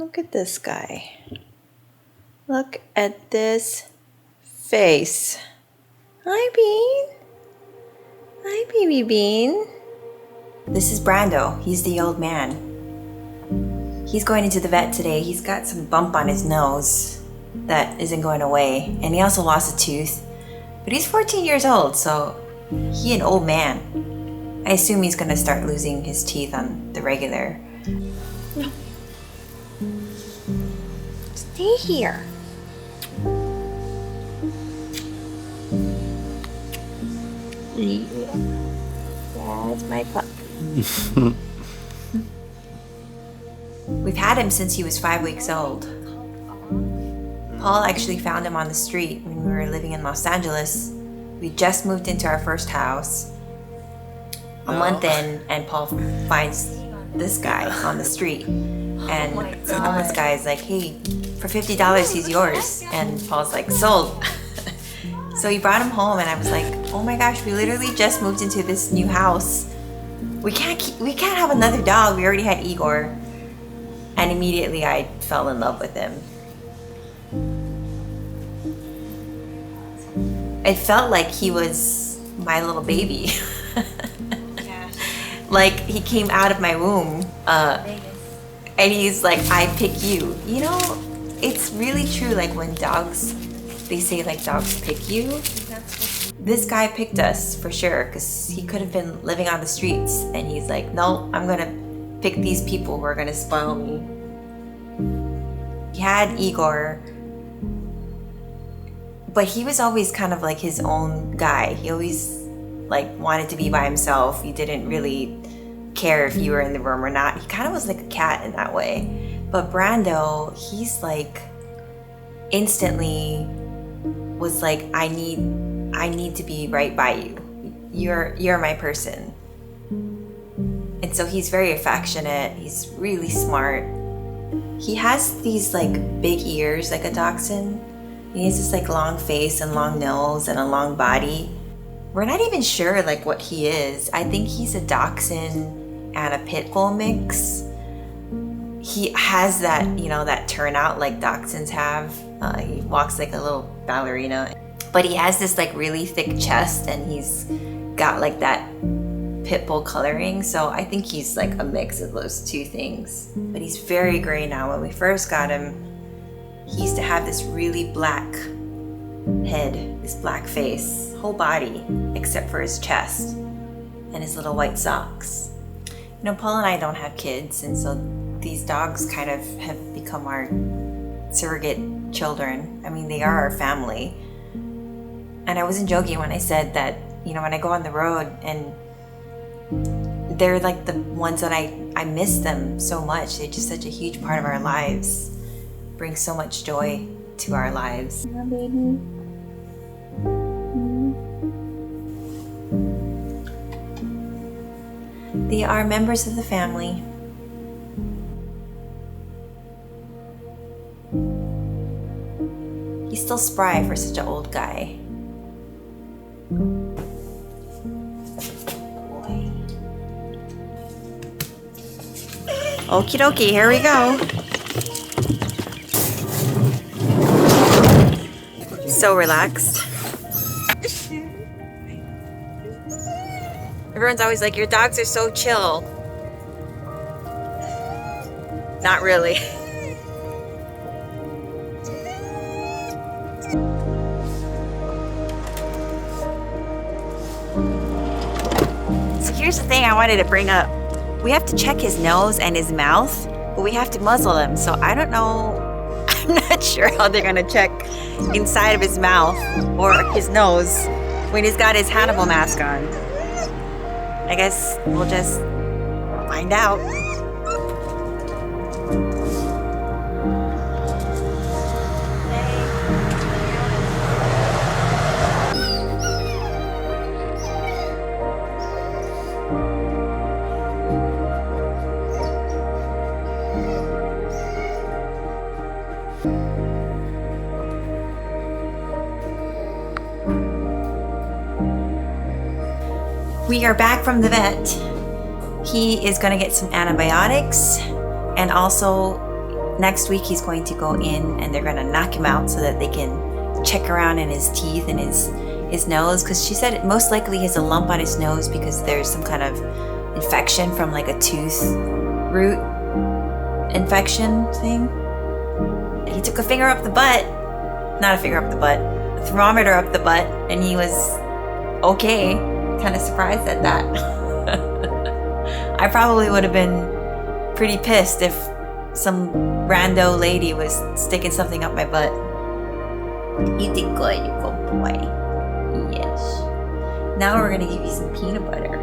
Look at this guy. Look at this face. Hi, Bean. Hi, baby Bean. This is Brando. He's the old man. He's going into the vet today. He's got some bump on his nose that isn't going away. And he also lost a tooth. But he's 14 years old, so he's an old man. I assume he's going to start losing his teeth on the regular. No. Stay here. That's my pup. We've had him since he was 5 weeks old. Paul actually found him on the street when we were living in Los Angeles. We just moved into our first house. A month in, and Paul finds this guy on the street. And the homeless guy is like, hey, for $50, he's yours. And Paul's like, sold. So he brought him home, and I was like, oh my gosh, we literally just moved into this new house. We can't have another dog. We already had Igor. And immediately I fell in love with him. It felt like he was my little baby. Like he came out of my womb. And he's like, I pick you. You know, it's really true. Like when dogs, they say like dogs pick you. This guy picked us for sure, because he could have been living on the streets. And he's like, no, I'm gonna pick these people who are gonna spoil me. He had Igor, but he was always kind of like his own guy. He always like wanted to be by himself. He didn't really care if you were in the room or not. He kind of was like a cat in that way. But Brando, he's like instantly was like, I need to be right by you. You're my person. And so he's very affectionate. He's really smart. He has these like big ears like a dachshund. He has this like long face and long nose and a long body. We're not even sure like what he is. I think he's a dachshund and a pit bull mix. He has that, you know, that turnout like dachshunds have. He walks like a little ballerina. But he has this like really thick chest, and he's got like that pit bull coloring. So I think he's like a mix of those two things. But he's very gray now. When we first got him, he used to have this really black head, this black face, whole body, except for his chest and his little white socks. You know, Paul and I don't have kids, and so these dogs kind of have become our surrogate children. I mean, they are our family. And I wasn't joking when I said that, you know, when I go on the road and they're like the ones that I miss them so much. They're just such a huge part of our lives. Bring so much joy to our lives. Yeah, baby. They are members of the family. He's still spry for such an old guy. Okie dokie, here we go. So relaxed. Everyone's always like, your dogs are so chill. Not really. So here's the thing I wanted to bring up. We have to check his nose and his mouth, but we have to muzzle him. So I don't know, I'm not sure how they're gonna check inside of his mouth or his nose when he's got his Hannibal mask on. I guess we'll just find out. We are back from the vet. He is going to get some antibiotics, and also next week he's going to go in and they're gonna knock him out so that they can check around in his teeth and his nose, because she said most likely he has a lump on his nose because there's some kind of infection from like a tooth root infection thing. He took a finger up the butt, not a finger up the butt, a thermometer up the butt, and he was okay. Kind of surprised at that. I probably would have been pretty pissed if some rando lady was sticking something up my butt. You did good, you good boy. Yes. Now we're gonna give you some peanut butter.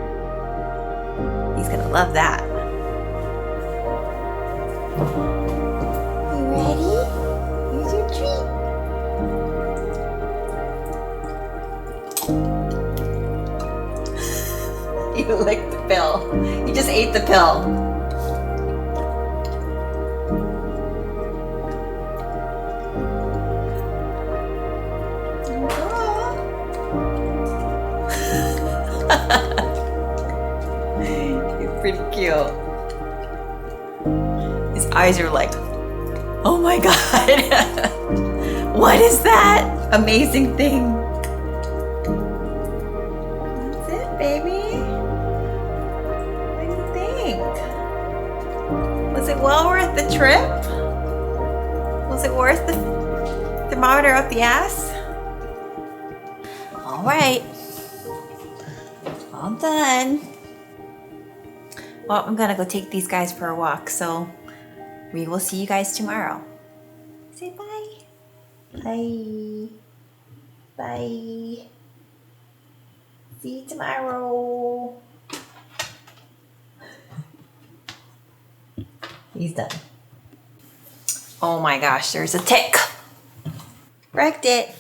He's gonna love that. You ready? Here's your treat. You licked the pill. You just ate the pill. He's pretty cute. His eyes are like, oh my god. What is that amazing thing? That's it, baby. What do you think? Was it well worth the trip? Was it worth the thermometer up the ass? All right. All done. Well, I'm gonna go take these guys for a walk, so we will see you guys tomorrow. Say bye. Bye. Bye. See you tomorrow. He's done. Oh my gosh, there's a tick. Wrecked it.